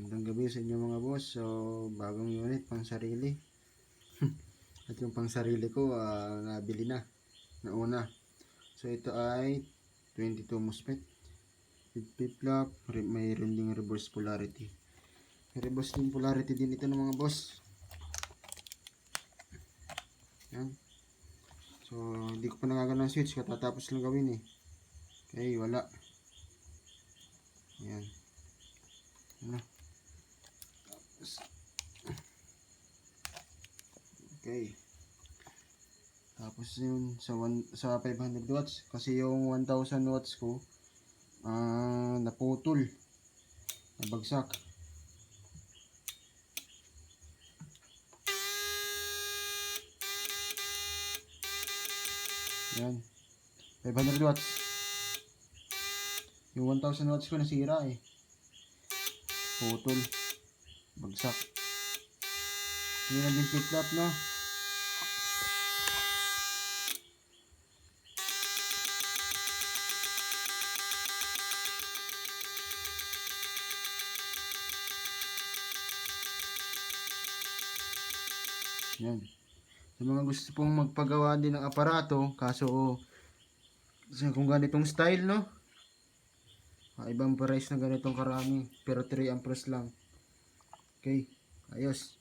Magandang gabi sa inyo mga boss. So, bagong unit pang sarili. At yung pang sarili ko, nabili na. Nauna. So, ito ay 22 MOSFET. With flip-flop. Mayroon ding reverse polarity. May reverse din polarity din ito ng mga boss. Yan. So, hindi ko pa nagagana ng switch. Katatapos lang gawin eh. Okay, wala. Yan. Ano? Okay. Tapos yun sa 500 watts kasi yung 1000 watts ko naputol, nabagsak. Yan. 500 watts. Yung 1000 watts ko nasira eh. Putol. Bagsak. Yun ang din flip-flop no. Yan. Sa mga gusto pong magpagawa din ng aparato, kaso kung ganitong style no, ibang price na ganitong karami, pero 3 amperes lang. Okay, ayos.